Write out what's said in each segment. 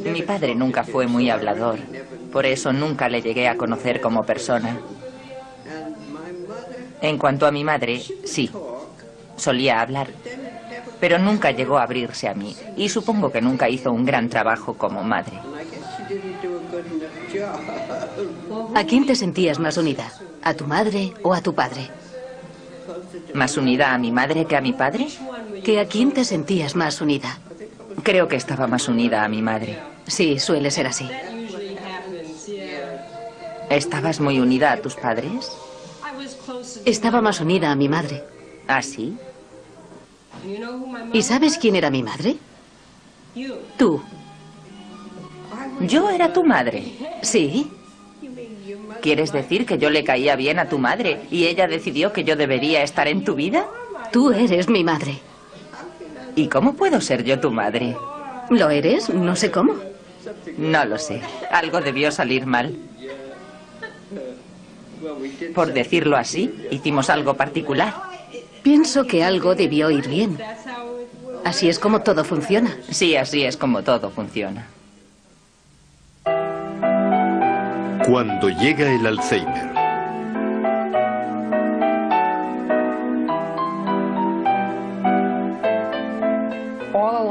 Mi padre nunca fue muy hablador, por eso nunca le llegué a conocer como persona. En cuanto a mi madre, sí, solía hablar, pero nunca llegó a abrirse a mí, y supongo que nunca hizo un gran trabajo como madre. ¿A quién te sentías más unida? ¿A tu madre o a tu padre? ¿Más unida a mi madre que a mi padre? ¿Que a quién te sentías más unida? Creo que estaba más unida a mi madre. Sí, suele ser así. ¿Estabas muy unida a tus padres? Estaba más unida a mi madre. ¿Ah, sí? ¿Y sabes quién era mi madre? Tú. ¿Yo era tu madre? Sí. ¿Quieres decir que yo le caía bien a tu madre y ella decidió que yo debería estar en tu vida? Tú eres mi madre. ¿Y cómo puedo ser yo tu madre? ¿Lo eres? No sé cómo. No lo sé. Algo debió salir mal. Por decirlo así, hicimos algo particular. Pienso que algo debió ir bien. Así es como todo funciona. Sí, así es como todo funciona. Cuando llega el Alzheimer.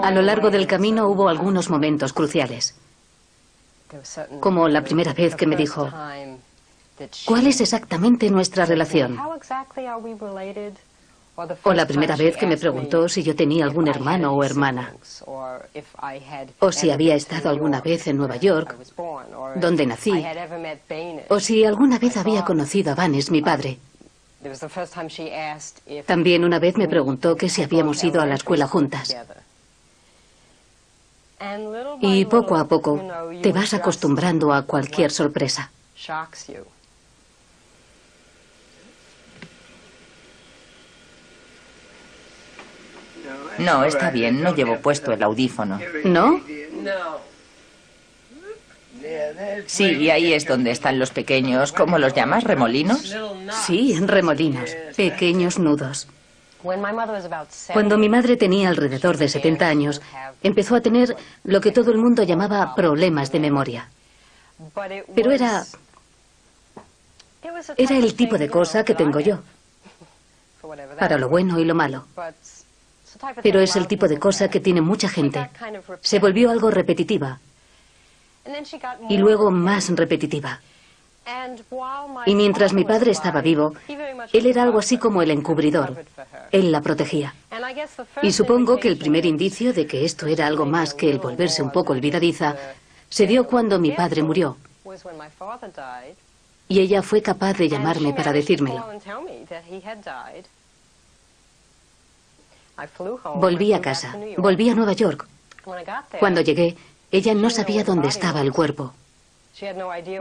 A lo largo del camino hubo algunos momentos cruciales. Como la primera vez que me dijo, ¿cuál es exactamente nuestra relación? O la primera vez que me preguntó si yo tenía algún hermano o hermana. O si había estado alguna vez en Nueva York, donde nací. O si alguna vez había conocido a Vanes, mi padre. También una vez me preguntó que si habíamos ido a la escuela juntas. Y poco a poco te vas acostumbrando a cualquier sorpresa. No, está bien, no llevo puesto el audífono. ¿No? Sí, y ahí es donde están los pequeños, ¿cómo los llamas? ¿Remolinos? Sí, remolinos, pequeños nudos. Cuando mi madre tenía alrededor de 70 años, empezó a tener lo que todo el mundo llamaba problemas de memoria. Pero era el tipo de cosa que tengo yo, para lo bueno y lo malo. Pero es el tipo de cosa que tiene mucha gente. Se volvió algo repetitiva. Y luego más repetitiva. Y mientras mi padre estaba vivo, él era algo así como el encubridor. Él la protegía. Y supongo que el primer indicio de que esto era algo más que el volverse un poco olvidadiza se dio cuando mi padre murió. Y ella fue capaz de llamarme para decírmelo. Volví a casa, volví a Nueva York. Cuando llegué, ella no sabía dónde estaba el cuerpo.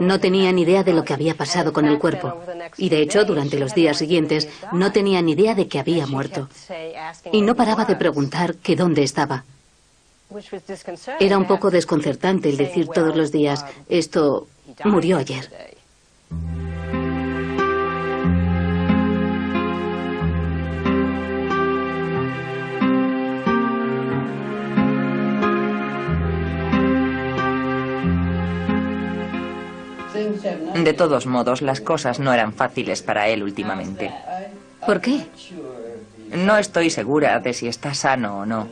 No tenía ni idea de lo que había pasado con el cuerpo. Y de hecho, durante los días siguientes, no tenía ni idea de que había muerto. Y no paraba de preguntar que dónde estaba. Era un poco desconcertante el decir todos los días, esto murió ayer. De todos modos, las cosas no eran fáciles para él últimamente. ¿Por qué? No estoy segura de si está sano o no.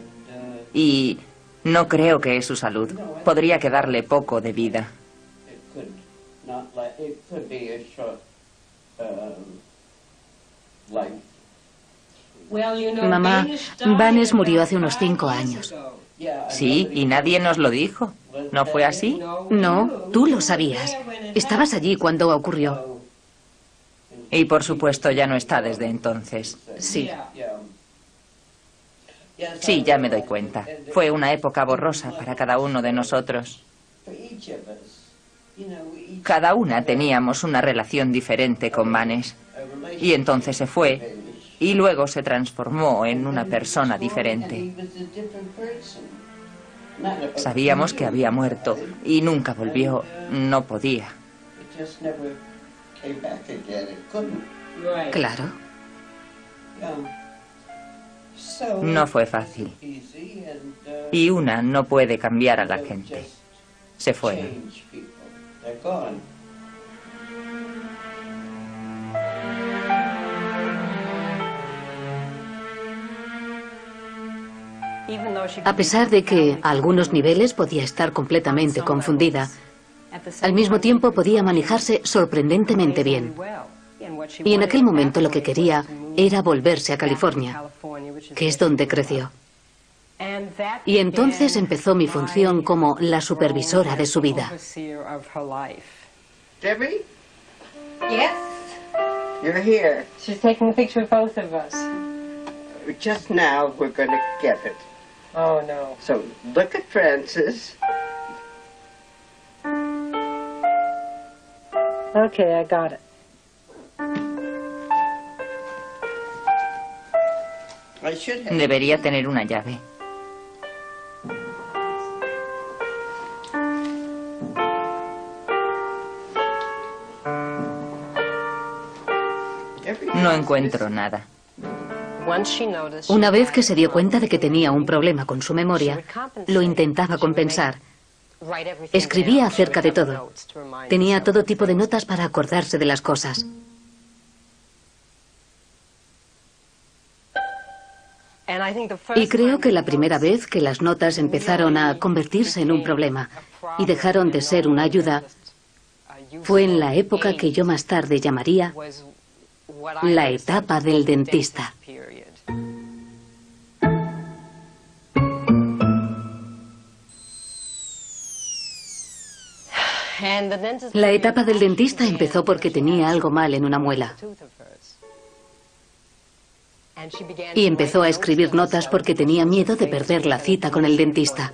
Y no creo que es su salud. Podría quedarle poco de vida. Mamá, Vanes murió hace unos 5 años. Sí, y nadie nos lo dijo. ¿No fue así? No, tú lo sabías. Estabas allí cuando ocurrió. Y por supuesto ya no está desde entonces. Sí. Sí, ya me doy cuenta. Fue una época borrosa para cada uno de nosotros. Cada una teníamos una relación diferente con Vanes. Y entonces se fue. Y luego se transformó en una persona diferente. Sabíamos que había muerto y nunca volvió. No podía. Claro. No fue fácil. Y una no puede cambiar a la gente. Se fueron. A pesar de que a algunos niveles podía estar completamente confundida, al mismo tiempo podía manejarse sorprendentemente bien. Y en aquel momento lo que quería era volverse a California, que es donde creció. Y entonces empezó mi función como la supervisora de su vida. Debbie? Yes? You're here. She's taking a picture of both of us. Just now we're going to get it. Oh, no. So look at Francis. Okay, I got it. I should have. Debería tener una llave. No encuentro nada. Una vez que se dio cuenta de que tenía un problema con su memoria, lo intentaba compensar. Escribía acerca de todo. Tenía todo tipo de notas para acordarse de las cosas. Y creo que la primera vez que las notas empezaron a convertirse en un problema y dejaron de ser una ayuda fue en la época que yo más tarde llamaría la etapa del dentista. La etapa del dentista empezó porque tenía algo mal en una muela. Y empezó a escribir notas porque tenía miedo de perder la cita con el dentista.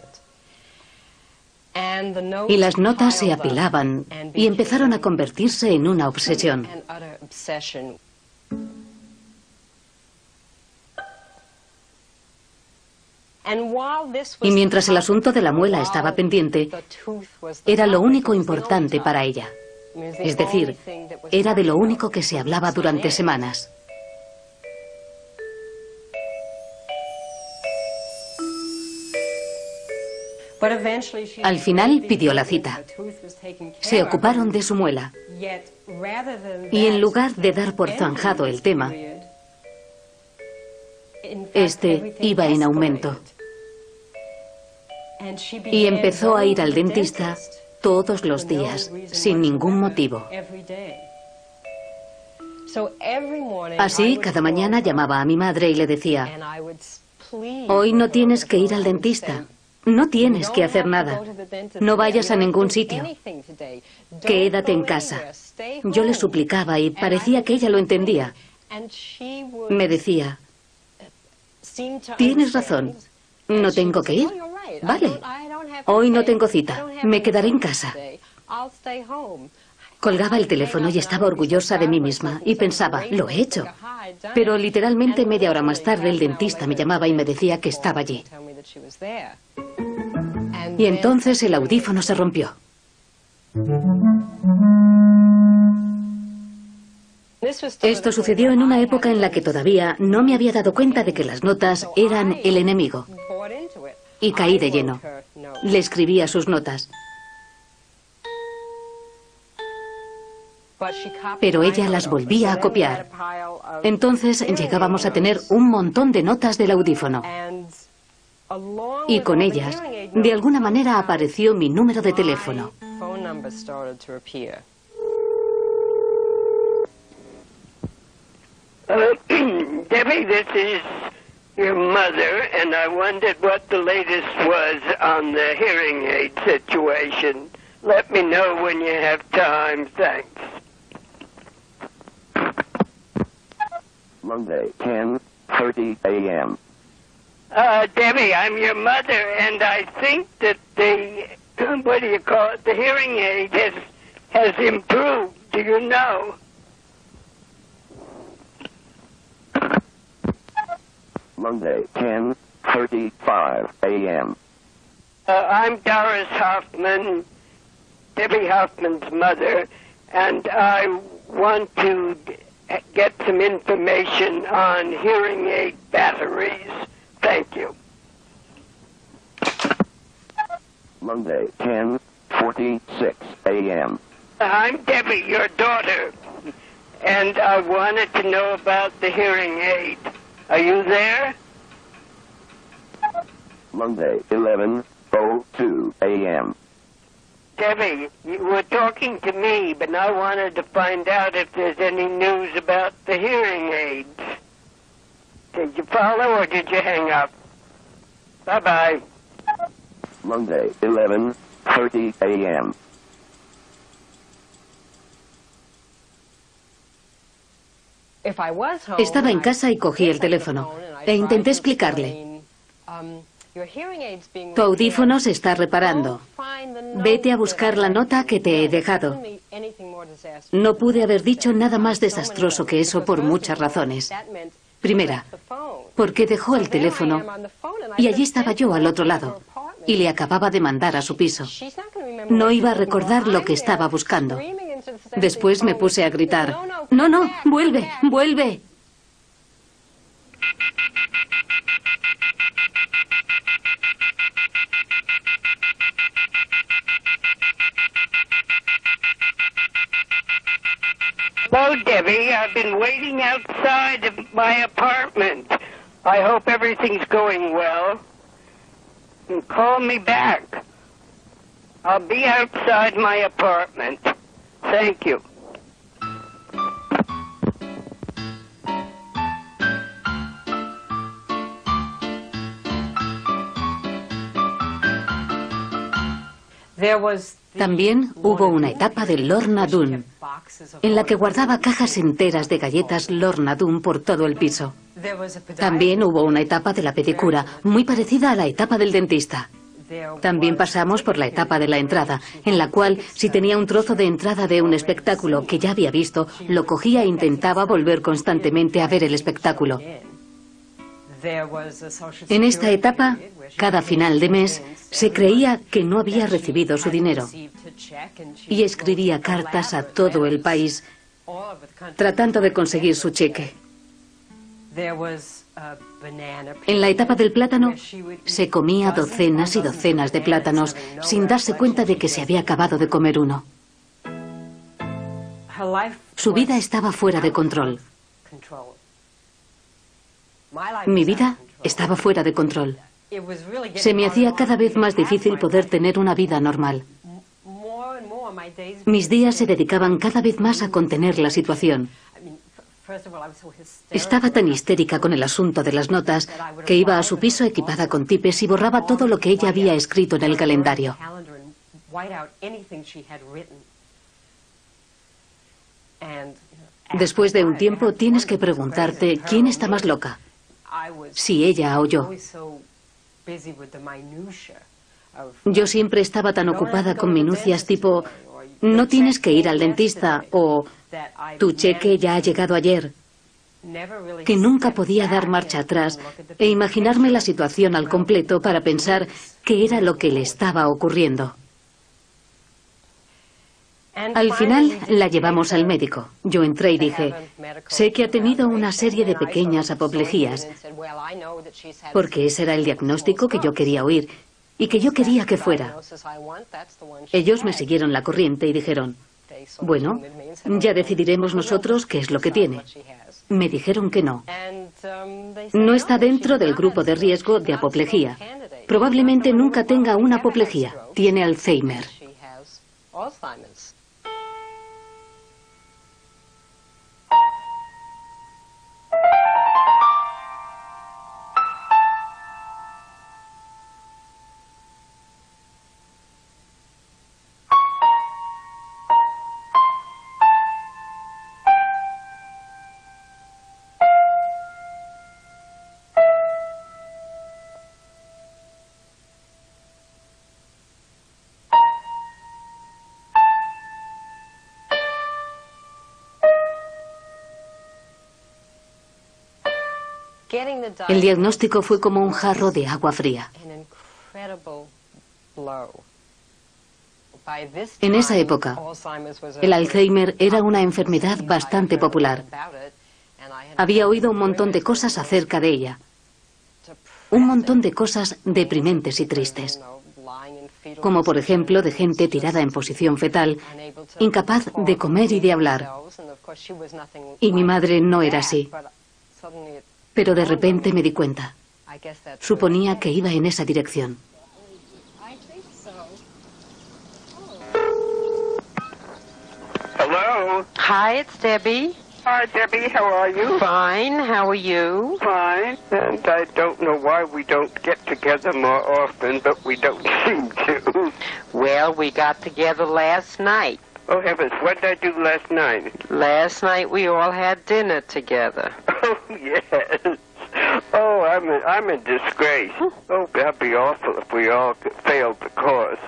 Y las notas se apilaban y empezaron a convertirse en una obsesión. Y mientras el asunto de la muela estaba pendiente, era lo único importante para ella. Es decir, era de lo único que se hablaba durante semanas. Al final pidió la cita. Se ocuparon de su muela. Y en lugar de dar por zanjado el tema, este iba en aumento. Y empezó a ir al dentista todos los días, sin ningún motivo. Así, cada mañana llamaba a mi madre y le decía: hoy no tienes que ir al dentista. No tienes que hacer nada. No vayas a ningún sitio. Quédate en casa. Yo le suplicaba y parecía que ella lo entendía. Me decía: tienes razón. ¿No tengo que ir? Vale. Hoy no tengo cita. Me quedaré en casa. Colgaba el teléfono y estaba orgullosa de mí misma y pensaba: lo he hecho. Pero literalmente media hora más tarde el dentista me llamaba y me decía que estaba allí. Y entonces el audífono se rompió. Esto sucedió en una época en la que todavía no me había dado cuenta de que las notas eran el enemigo. Y caí de lleno. Le escribía sus notas. Pero ella las volvía a copiar. Entonces llegábamos a tener un montón de notas del audífono. Y con ellas, de alguna manera apareció mi número de teléfono. Debbie, this is your mother, and I wondered what the latest was on the hearing aid situation. Let me know when you have time. Thanks. Monday, 10:30 a.m. Debbie, I'm your mother, and I think that the, what do you call it, the hearing aid has improved. Do you know? Monday, 10:35 a.m. I'm Doris Hoffman, Debbie Hoffman's mother, and I want to get some information on hearing aid batteries. Thank you. Monday, 10:46 a.m. I'm Debbie, your daughter, and I wanted to know about the hearing aid. Are you there? Monday, 11:02 a.m. Debbie, you were talking to me, but I wanted to find out if there's any news about the hearing aids. Did you follow or did you hang up? Bye-bye. Monday, 11:30 a.m. Estaba en casa y cogí el teléfono e intenté explicarle. Tu audífono se está reparando. Vete a buscar la nota que te he dejado. No pude haber dicho nada más desastroso que eso por muchas razones. Primera, porque dejó el teléfono y allí estaba yo al otro lado y le acababa de mandar a su piso. No iba a recordar lo que estaba buscando. Después me puse a gritar, no, vuelve, vuelve. Hello, Debbie. I've been waiting outside of my apartment. I hope everything's going well. And call me back. I'll be outside my apartment. Thank you. También hubo una etapa de Lorna Doone, en la que guardaba cajas enteras de galletas Lorna Doone por todo el piso. También hubo una etapa de la pedicura, muy parecida a la etapa del dentista. También pasamos por la etapa de la entrada, en la cual, si tenía un trozo de entrada de un espectáculo que ya había visto, lo cogía e intentaba volver constantemente a ver el espectáculo. En esta etapa, cada final de mes, se creía que no había recibido su dinero y escribía cartas a todo el país tratando de conseguir su cheque. En la etapa del plátano, se comía docenas y docenas de plátanos sin darse cuenta de que se había acabado de comer uno. Su vida estaba fuera de control. Mi vida estaba fuera de control. Se me hacía cada vez más difícil poder tener una vida normal. Mis días se dedicaban cada vez más a contener la situación. Estaba tan histérica con el asunto de las notas que iba a su piso equipada con tipes y borraba todo lo que ella había escrito en el calendario. Después de un tiempo tienes que preguntarte quién está más loca, si ella o yo. Yo siempre estaba tan ocupada con minucias tipo, no tienes que ir al dentista o tu cheque ya ha llegado ayer, que nunca podía dar marcha atrás e imaginarme la situación al completo para pensar qué era lo que le estaba ocurriendo. Al final la llevamos al médico. Yo entré y dije, sé que ha tenido una serie de pequeñas apoplejías, porque ese era el diagnóstico que yo quería oír y que yo quería que fuera. Ellos me siguieron la corriente y dijeron, bueno, ya decidiremos nosotros qué es lo que tiene. Me dijeron que no. No está dentro del grupo de riesgo de apoplejía. Probablemente nunca tenga una apoplejía. Tiene Alzheimer. El diagnóstico fue como un jarro de agua fría. En esa época, el Alzheimer era una enfermedad bastante popular. Había oído un montón de cosas acerca de ella. Un montón de cosas deprimentes y tristes. Como por ejemplo de gente tirada en posición fetal, incapaz de comer y de hablar. Y mi madre no era así. Pero de repente me di cuenta. Suponía que iba en esa dirección. Hello? Hi, it's Debbie. Hi, Debbie. How are you? Fine, how are you? Fine. And I don't know why we don't get together more often, but we don't seem to. Well, we got together last night. Oh, heavens. What did I do last night? Last night we all had dinner together. Oh, yes. Oh, I'm in disgrace. Oh, that'd be awful if we all failed the course.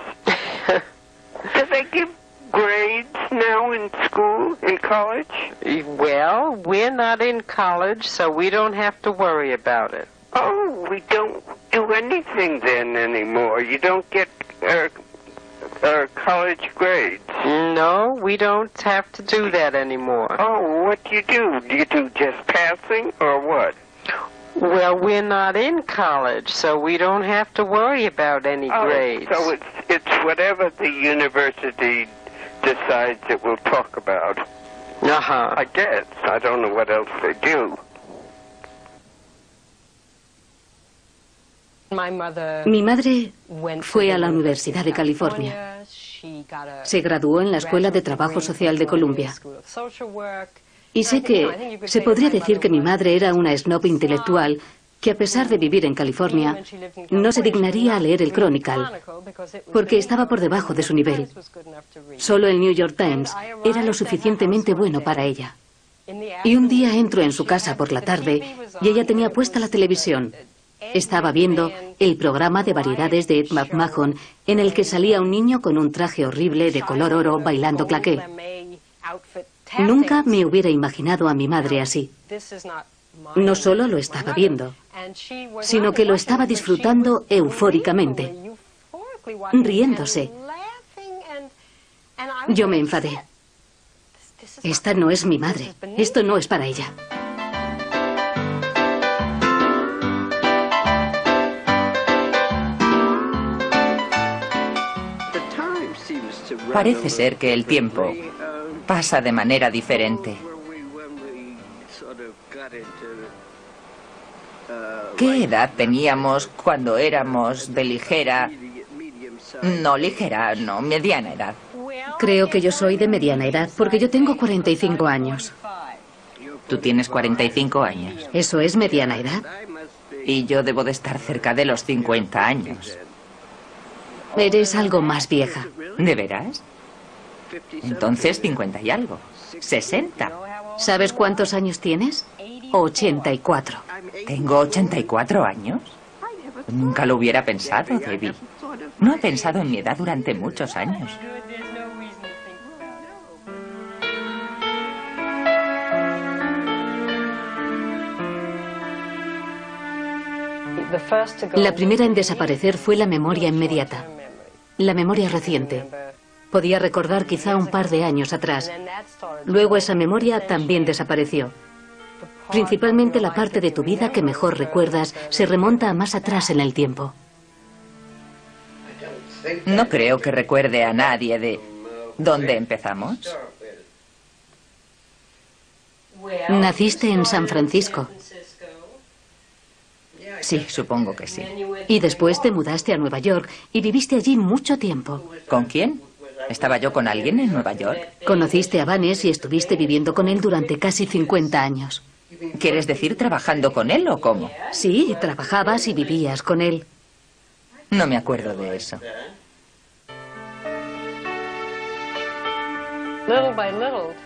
Do they give grades now in school, in college? Well, we're not in college, so we don't have to worry about it. Oh, we don't do anything then anymore. You don't get college grades. No, we don't have to do that anymore. Oh, what do you do? Do you do just passing or what? Well, we're not in college, so we don't have to worry about any grades. So it's whatever the university decides it will talk about. Uh-huh. I guess. I don't know what else they do. Mi madre fue a la Universidad de California. Se graduó en la Escuela de Trabajo Social de Columbia. Y sé que se podría decir que mi madre era una snob intelectual que, a pesar de vivir en California, no se dignaría a leer el Chronicle, porque estaba por debajo de su nivel. Solo el New York Times era lo suficientemente bueno para ella. Y un día entro en su casa por la tarde y ella tenía puesta la televisión. Estaba viendo el programa de variedades de Ed McMahon, en el que salía un niño con un traje horrible de color oro bailando claqué. Nunca me hubiera imaginado a mi madre así. No solo lo estaba viendo, sino que lo estaba disfrutando eufóricamente, riéndose. Yo me enfadé. Esta no es mi madre. Esto no es para ella. Parece ser que el tiempo pasa de manera diferente. ¿Qué edad teníamos cuando éramos de mediana edad? Creo que yo soy de mediana edad, porque yo tengo 45 años. Tú tienes 45 años. ¿Eso es mediana edad? Y yo debo de estar cerca de los 50 años. Eres algo más vieja. ¿De veras? Entonces 50 y algo. 60. ¿Sabes cuántos años tienes? 84. ¿Tengo 84 años? Nunca lo hubiera pensado, Debbie. No he pensado en mi edad durante muchos años. La primera en desaparecer fue la memoria inmediata. La memoria reciente. Podía recordar quizá un par de años atrás. Luego esa memoria también desapareció. Principalmente la parte de tu vida que mejor recuerdas se remonta a más atrás en el tiempo. No creo que recuerde a nadie de dónde empezamos. Naciste en San Francisco. Sí, supongo que sí. Y después te mudaste a Nueva York y viviste allí mucho tiempo. ¿Con quién? ¿Estaba yo con alguien en Nueva York? Conociste a Vaness y estuviste viviendo con él durante casi 50 años. ¿Quieres decir trabajando con él o cómo? Sí, trabajabas y vivías con él. No me acuerdo de eso.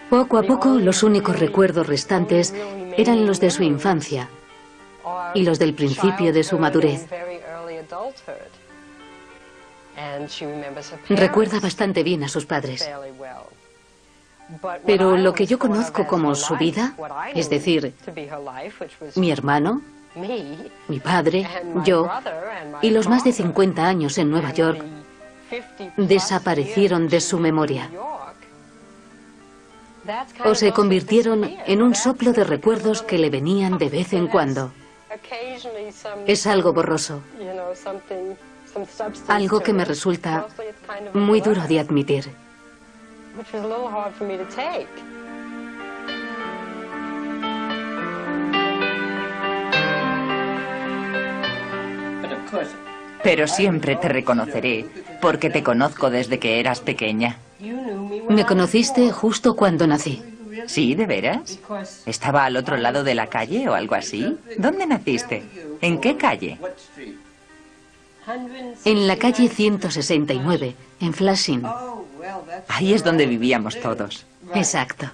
Poco a poco, los únicos recuerdos restantes eran los de su infancia y los del principio de su madurez. Recuerda bastante bien a sus padres. Pero lo que yo conozco como su vida, es decir, mi hermano, mi padre, yo y los más de 50 años en Nueva York, desaparecieron de su memoria. O se convirtieron en un soplo de recuerdos que le venían de vez en cuando. Es algo borroso. Algo que me resulta muy duro de admitir. Pero siempre te reconoceré, porque te conozco desde que eras pequeña. Me conociste justo cuando nací. ¿Sí, de veras? ¿Estaba al otro lado de la calle o algo así? ¿Dónde naciste? ¿En qué calle? En la calle 169, en Flushing. Ahí es donde vivíamos todos. Exacto.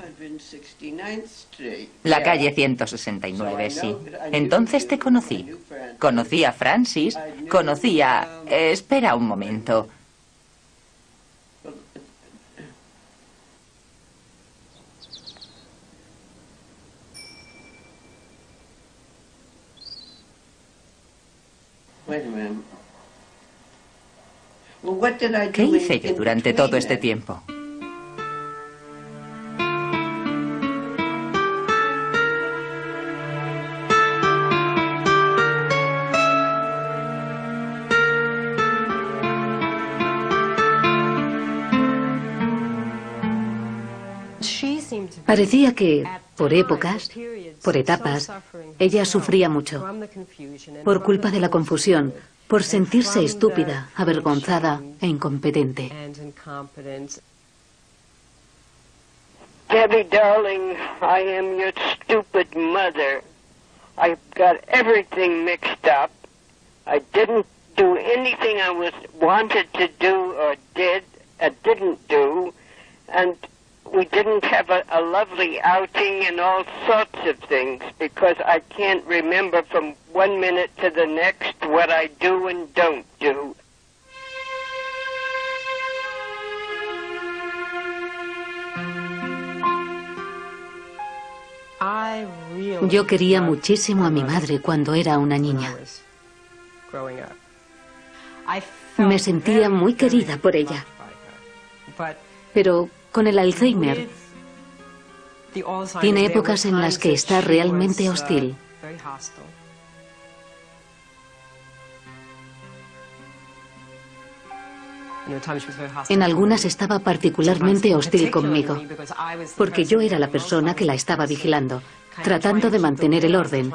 La calle 169, sí. Entonces te conocí. Conocí a Francis, conocí a... espera un momento. ¿Qué hice yo durante todo este tiempo? Parecía que, por épocas, por etapas, ella sufría mucho. Por culpa de la confusión, por sentirse estúpida, avergonzada e incompetente. Debbie, darling, I am your stupid mother. I've got everything mixed up. I didn't do anything I wanted to do or didn't do. And we didn't have a lovely outing and all sorts of things because I can't remember from one minute to the next what I do and don't do. Yo quería muchísimo a mi madre cuando era una niña. Me sentía muy querida por ella. Pero con el Alzheimer, tiene épocas en las que está realmente hostil. En algunas estaba particularmente hostil conmigo, porque yo era la persona que la estaba vigilando, tratando de mantener el orden.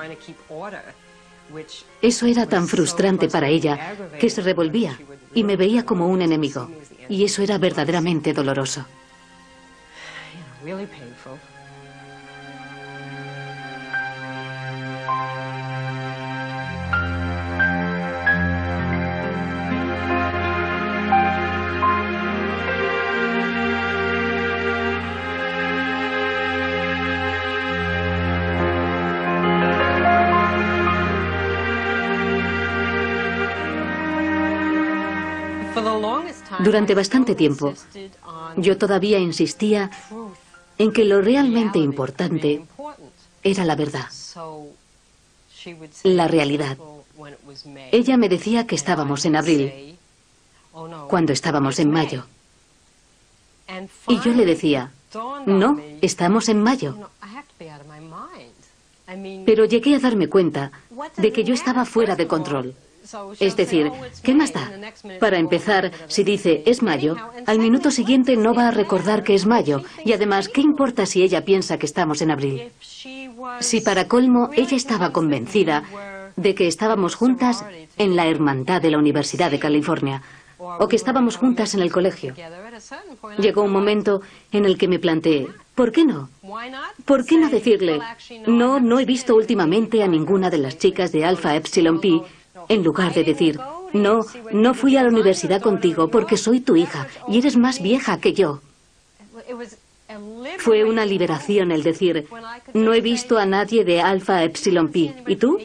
Eso era tan frustrante para ella que se revolvía y me veía como un enemigo, y eso era verdaderamente doloroso. Durante bastante tiempo, yo todavía insistía en que lo realmente importante era la verdad, la realidad. Ella me decía que estábamos en abril, cuando estábamos en mayo. Y yo le decía, no, estamos en mayo. Pero llegué a darme cuenta de que yo estaba fuera de control. Es decir, ¿qué más da? Para empezar, si dice es mayo, al minuto siguiente no va a recordar que es mayo. Y además, ¿qué importa si ella piensa que estamos en abril? Si para colmo ella estaba convencida de que estábamos juntas en la hermandad de la Universidad de California, o que estábamos juntas en el colegio. Llegó un momento en el que me planteé, ¿por qué no? ¿Por qué no decirle, no he visto últimamente a ninguna de las chicas de Alpha Epsilon Pi, en lugar de decir, no fui a la universidad contigo porque soy tu hija y eres más vieja que yo? Fue una liberación el decir, no he visto a nadie de Alpha Epsilon Pi. ¿Y tú?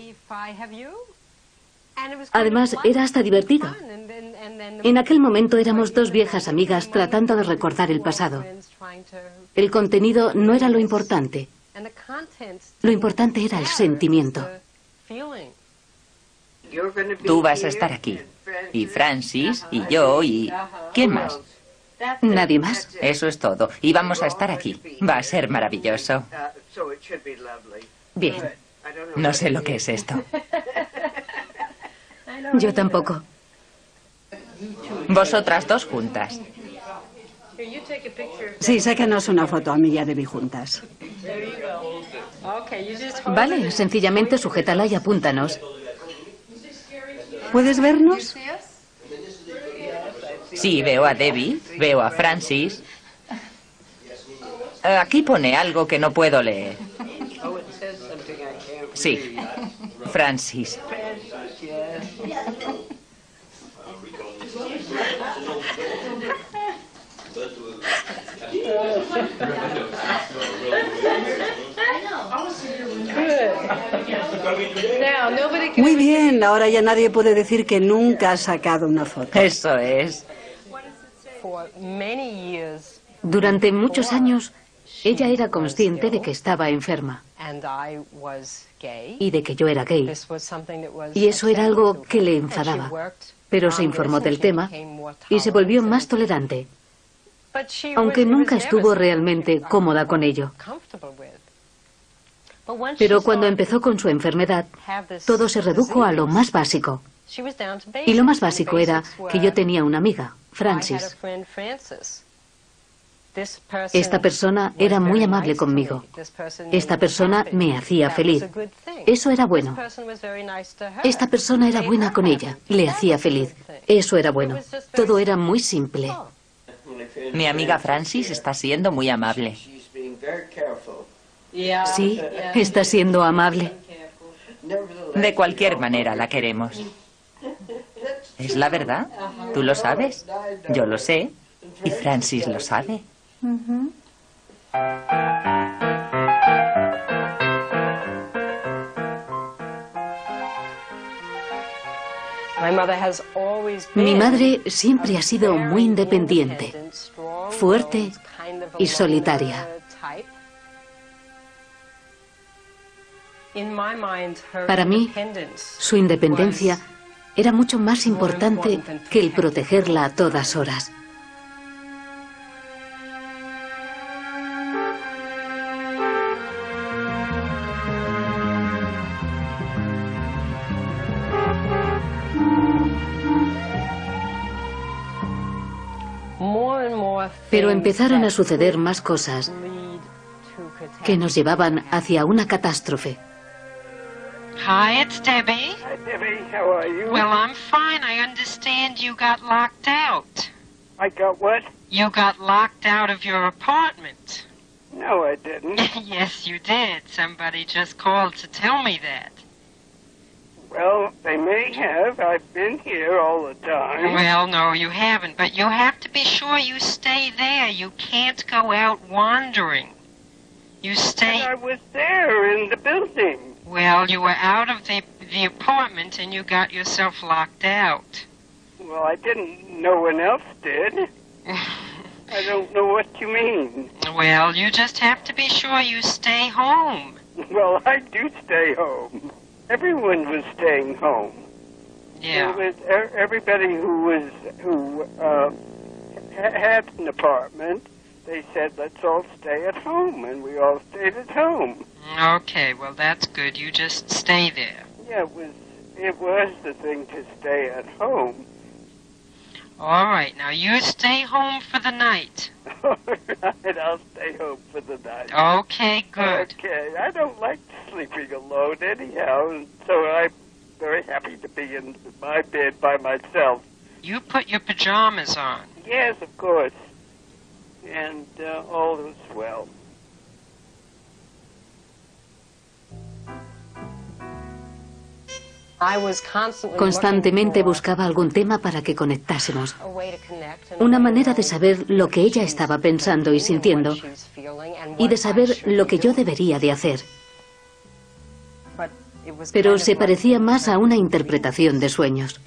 Además, era hasta divertido. En aquel momento éramos dos viejas amigas tratando de recordar el pasado. El contenido no era lo importante. Lo importante era el sentimiento. Tú vas a estar aquí. y Francis, y yo, y... ¿quién más? Nadie más. Eso es todo. Y vamos a estar aquí. Va a ser maravilloso. Bien. No sé lo que es esto. Yo tampoco. Vosotras dos juntas. Sí, sácanos una foto a mí y a Debbie juntas. Vale, sencillamente sujétala y apúntanos. ¿Puedes vernos? Sí, veo a Debbie, veo a Francis. Aquí pone algo que no puedo leer. Sí, Francis. Muy bien, ahora ya nadie puede decir que nunca ha sacado una foto. Eso es. Durante muchos años, ella era consciente de que estaba enferma y de que yo era gay. Y eso era algo que le enfadaba. Pero se informó del tema y se volvió más tolerante, aunque nunca estuvo realmente cómoda con ello. Pero cuando empezó con su enfermedad, todo se redujo a lo más básico. Y lo más básico era que yo tenía una amiga, Francis. Esta persona era muy amable conmigo. Esta persona me hacía feliz. Eso era bueno. Esta persona era buena con ella. Le hacía feliz. Eso era bueno. Todo era muy simple. Mi amiga Francis está siendo muy amable. Sí, está siendo amable. De cualquier manera la queremos. ¿Es la verdad? ¿Tú lo sabes? Yo lo sé. Y Francis lo sabe. Mi madre siempre ha sido muy independiente, fuerte y solitaria. Para mí, su independencia era mucho más importante que el protegerla a todas horas. Pero empezaron a suceder más cosas que nos llevaban hacia una catástrofe. Hi, it's Debbie. Hi, Debbie. How are you? Well, I'm fine. I understand you got locked out. I got what? You got locked out of your apartment. No, I didn't. Yes, you did. Somebody just called to tell me that. Well, they may have. I've been here all the time. Well, no, you haven't. But you have to be sure you stay there. You can't go out wandering. You stay... And I was there in the building. Well, you were out of the apartment and you got yourself locked out. Well, I didn't. No one else did. I don't know what you mean. Well, you just have to be sure you stay home. Well, I do stay home. Everyone was staying home. Yeah. It was everybody who had an apartment. They said, let's all stay at home, and we all stayed at home. Okay, well, that's good. You just stay there. Yeah, it was the thing to stay at home. All right, now you stay home for the night. All right, I'll stay home for the night. Okay, good. Okay, I don't like sleeping alone anyhow, and so I'm very happy to be in my bed by myself. You put your pajamas on. Yes, of course. And all is well. Constantemente buscaba algún tema para que conectásemos. Una manera de saber lo que ella estaba pensando y sintiendo y de saber lo que yo debería de hacer. Pero se parecía más a una interpretación de sueños.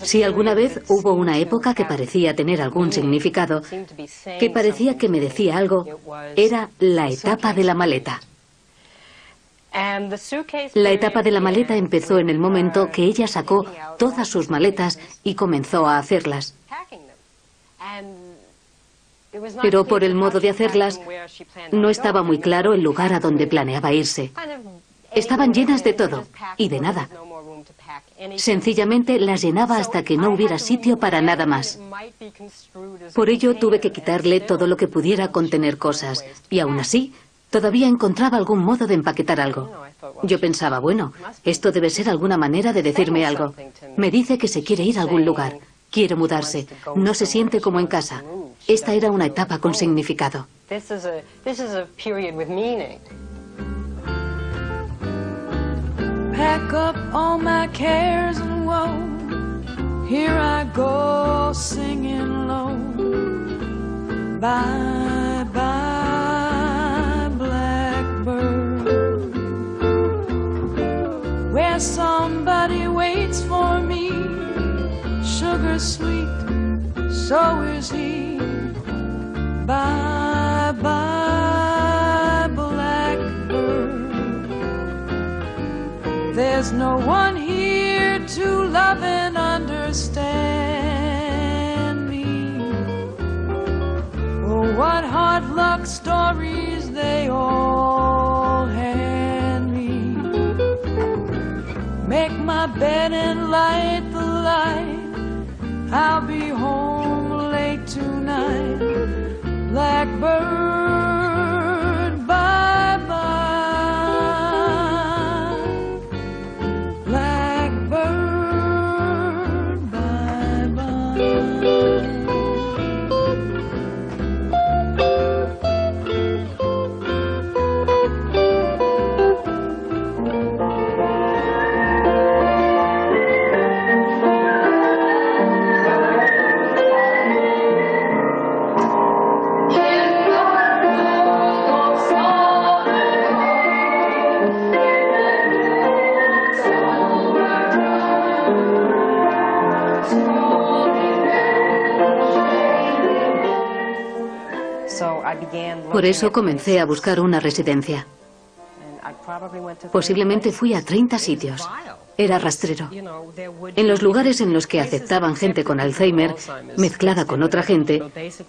Si alguna vez hubo una época que parecía tener algún significado, que parecía que me decía algo, era la etapa de la maleta. La etapa de la maleta empezó en el momento que ella sacó todas sus maletas y comenzó a hacerlas. Pero por el modo de hacerlas, no estaba muy claro el lugar a donde planeaba irse. Estaban llenas de todo y de nada. Sencillamente las llenaba hasta que no hubiera sitio para nada más. Por ello tuve que quitarle todo lo que pudiera contener cosas, y aún así todavía encontraba algún modo de empaquetar algo. Yo pensaba, bueno, esto debe ser alguna manera de decirme algo. Me dice que se quiere ir a algún lugar, quiere mudarse, no se siente como en casa. Esta era una etapa con significado. Pack up all my cares and woe. Here I go singing low. Bye bye blackbird. Where somebody waits for me. Sugar sweet, so is he. Bye bye blackbird. There's no one here to love and understand me. Oh, what hard luck stories they all hand me. Make my bed and light the light. I'll be home late tonight. Blackbird, bye bye. Por eso comencé a buscar una residencia. Posiblemente fui a 30 sitios. Era rastrero. En los lugares en los que aceptaban gente con Alzheimer, mezclada con otra gente,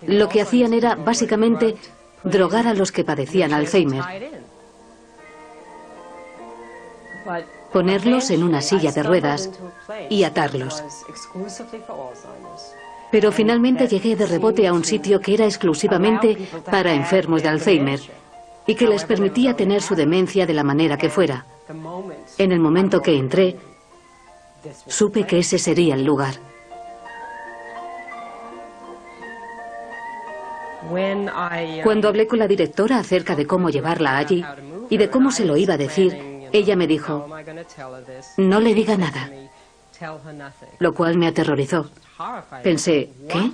lo que hacían era, básicamente, drogar a los que padecían Alzheimer. Ponerlos en una silla de ruedas y atarlos. Pero finalmente llegué de rebote a un sitio que era exclusivamente para enfermos de Alzheimer y que les permitía tener su demencia de la manera que fuera. En el momento que entré, supe que ese sería el lugar. Cuando hablé con la directora acerca de cómo llevarla allí y de cómo se lo iba a decir, ella me dijo, no le diga nada, lo cual me aterrorizó. Pensé, ¿qué?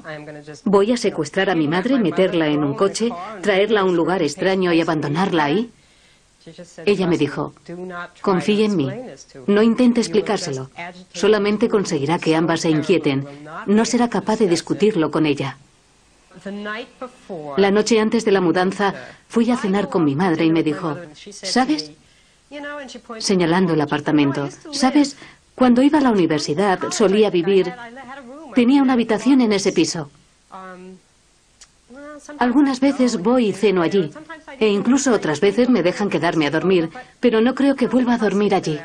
¿Voy a secuestrar a mi madre, meterla en un coche, traerla a un lugar extraño y abandonarla ahí? Ella me dijo, confíe en mí, no intente explicárselo, solamente conseguirá que ambas se inquieten, no será capaz de discutirlo con ella. La noche antes de la mudanza fui a cenar con mi madre y me dijo, ¿sabes? Señalando el apartamento, ¿sabes? Cuando iba a la universidad solía vivir... Tenía una habitación en ese piso. Algunas veces voy y ceno allí, e incluso otras veces me dejan quedarme a dormir, pero no creo que vuelva a dormir allí.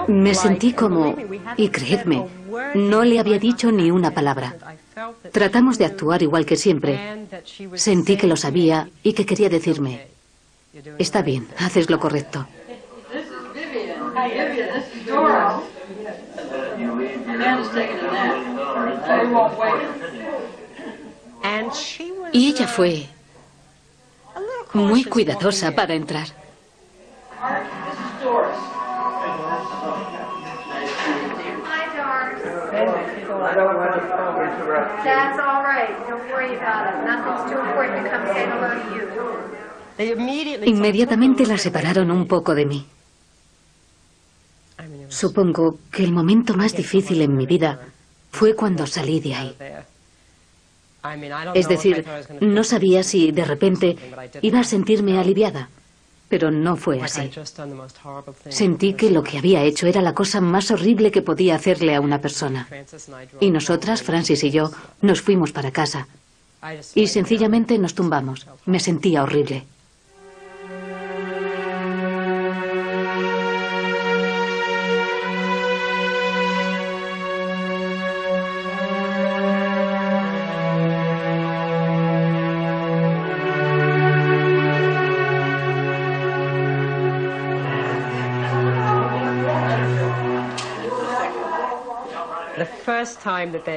Me sentí como, y creedme, no le había dicho ni una palabra. Tratamos de actuar igual que siempre. Sentí que lo sabía y que quería decirme, está bien, haces lo correcto. Y ella fue muy cuidadosa para entrar. That's all right. Don't worry about it. Nothing's too important to come say hello to you. Inmediatamente la separaron un poco de mí. Supongo que el momento más difícil en mi vida fue cuando salí de ahí. Es decir, no sabía si de repente iba a sentirme aliviada, pero no fue así. Sentí que lo que había hecho era la cosa más horrible que podía hacerle a una persona. Y nosotras, Francis y yo, nos fuimos para casa. Y sencillamente nos tumbamos. Me sentía horrible.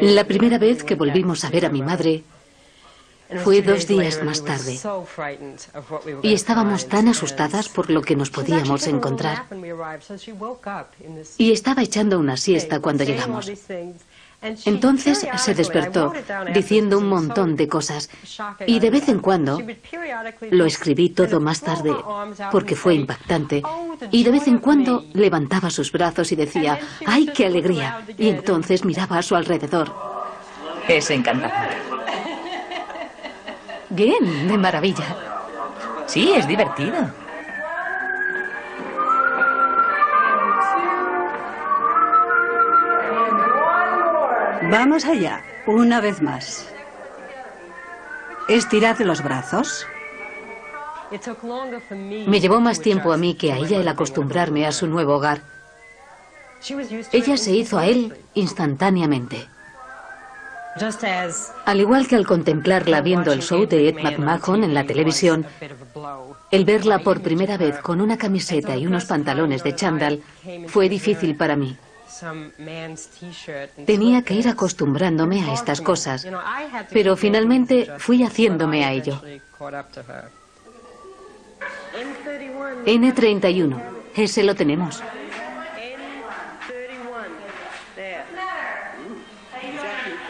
La primera vez que volvimos a ver a mi madre fue 2 días más tarde. Y estábamos tan asustadas por lo que nos podíamos encontrar. Y estaba echando una siesta cuando llegamos. Entonces se despertó diciendo un montón de cosas. Y de vez en cuando, lo escribí todo más tarde porque fue impactante, y de vez en cuando levantaba sus brazos y decía, ¡ay, qué alegría! Y entonces miraba a su alrededor. Es encantador. Bien, de maravilla. Sí, es divertido. Vamos allá, una vez más. Estirad los brazos. Me llevó más tiempo a mí que a ella el acostumbrarme a su nuevo hogar. Ella se hizo a él instantáneamente. Al igual que al contemplarla viendo el show de Ed McMahon en la televisión, el verla por primera vez con una camiseta y unos pantalones de chándal fue difícil para mí. Tenía que ir acostumbrándome a estas cosas, pero finalmente fui haciéndome a ello. N31, ese lo tenemos.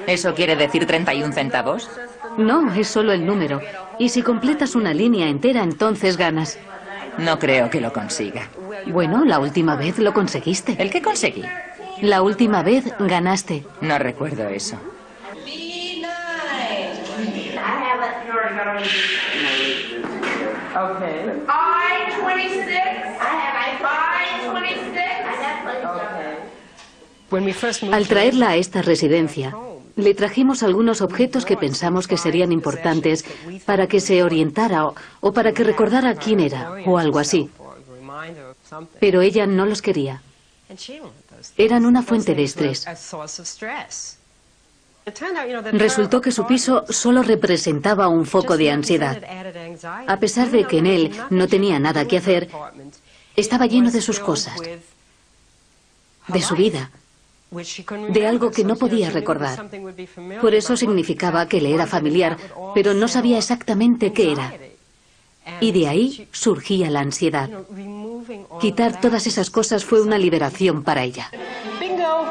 ¿Eso quiere decir 31 centavos? No, es solo el número. Y si completas una línea entera, entonces ganas. No creo que lo consiga. Bueno, la última vez lo conseguiste. ¿El qué conseguí? La última vez ganaste. No recuerdo eso. Al traerla a esta residencia, le trajimos algunos objetos que pensamos que serían importantes para que se orientara o para que recordara quién era, o algo así. Pero ella no los quería. Eran una fuente de estrés. Resultó que su piso solo representaba un foco de ansiedad. A pesar de que en él no tenía nada que hacer, estaba lleno de sus cosas, de su vida, de algo que no podía recordar. Por eso significaba que le era familiar, pero no sabía exactamente qué era. Y de ahí surgía la ansiedad. Quitar todas esas cosas fue una liberación para ella. Bingo!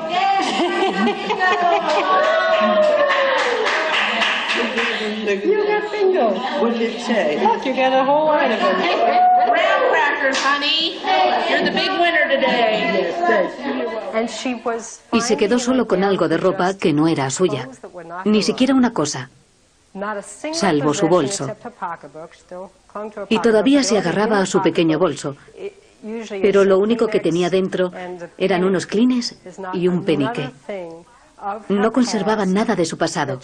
You got bingo. What did it say? Look, you got a whole line of them. Graham crackers, honey. You're the big winner today. Y se quedó solo con algo de ropa que no era suya. Ni siquiera una cosa, salvo su bolso. Y todavía se agarraba a su pequeño bolso. Pero lo único que tenía dentro eran unos clines y un penique. No conservaba nada de su pasado.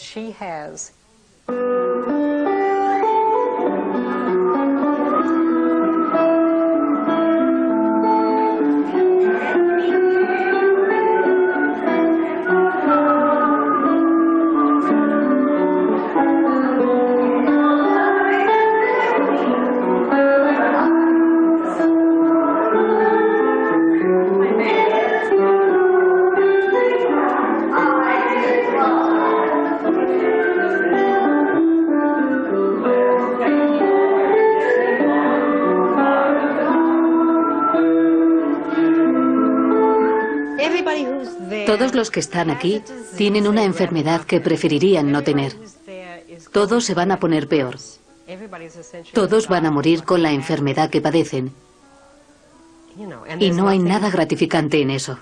Todos los que están aquí tienen una enfermedad que preferirían no tener. Todos se van a poner peor. Todos van a morir con la enfermedad que padecen. Y no hay nada gratificante en eso.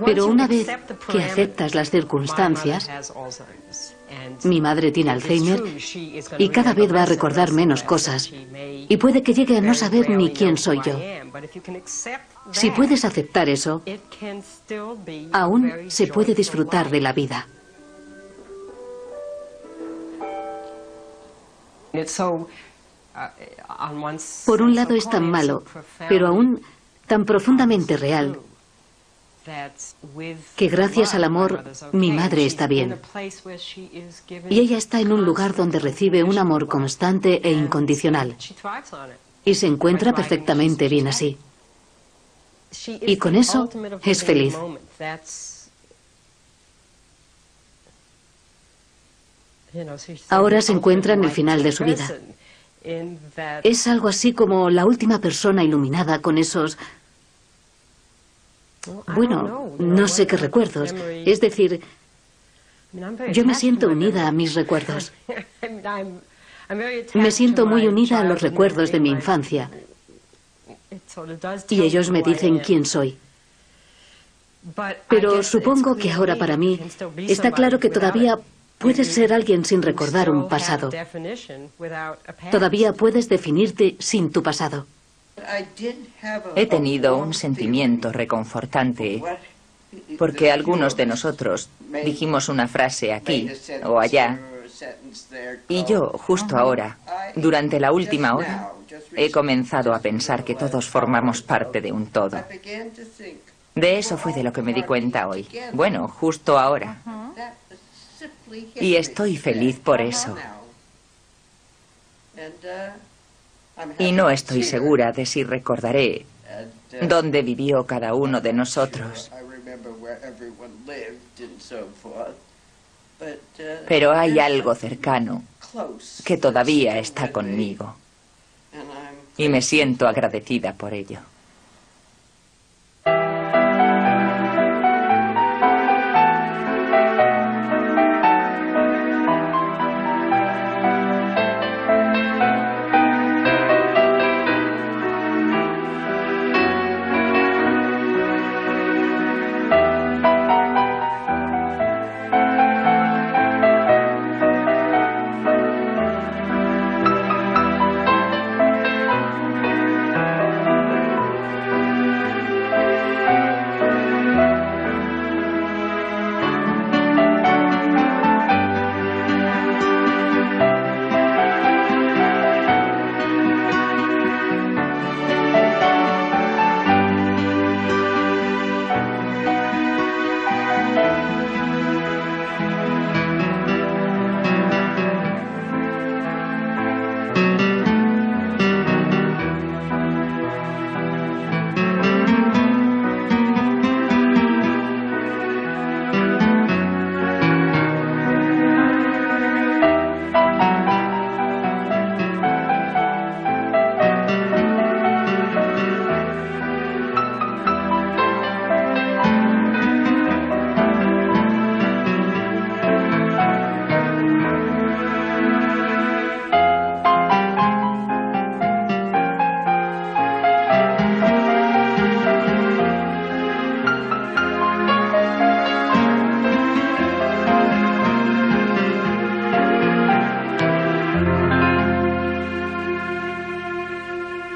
Pero una vez que aceptas las circunstancias, mi madre tiene Alzheimer y cada vez va a recordar menos cosas y puede que llegue a no saber ni quién soy yo. Si puedes aceptar eso, aún se puede disfrutar de la vida. Por un lado es tan malo, pero aún tan profundamente real, que gracias al amor mi madre está bien. Y ella está en un lugar donde recibe un amor constante e incondicional. Y se encuentra perfectamente bien así. Y con eso es feliz. Ahora se encuentra en el final de su vida. Es algo así como la última persona iluminada con esos... Bueno, no sé qué recuerdos. Es decir, yo me siento unida a mis recuerdos. Me siento muy unida a los recuerdos de mi infancia. Y ellos me dicen quién soy. Pero supongo que ahora para mí está claro que todavía puedes ser alguien sin recordar un pasado. Todavía puedes definirte sin tu pasado. He tenido un sentimiento reconfortante porque algunos de nosotros dijimos una frase aquí o allá y yo, justo ahora, durante la última hora, he comenzado a pensar que todos formamos parte de un todo. De eso fue de lo que me di cuenta hoy. Bueno, justo ahora. Y estoy feliz por eso. Y no estoy segura de si recordaré dónde vivió cada uno de nosotros. Pero hay algo cercano que todavía está conmigo. Y me siento agradecida por ello.